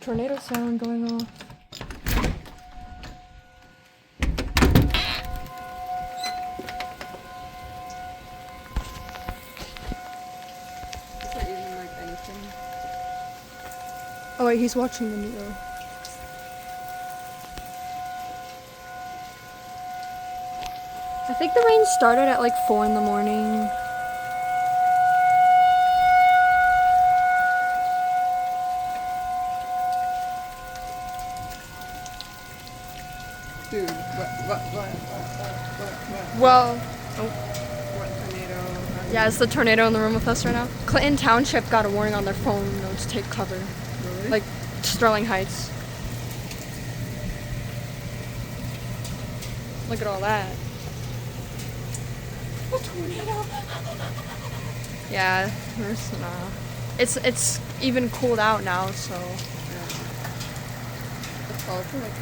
tornado siren going off. Is there even like anything? Oh wait, he's watching the meter. I think the rain started at like 4 in the morning. Dude, what? Well, What tornado? yeah, it's the tornado in the room with us right now. Clinton Township got a warning on their phone, to take cover. Really? Like Sterling Heights. Look at all that. A tornado. Yeah, it's even cooled out now, so. It's also like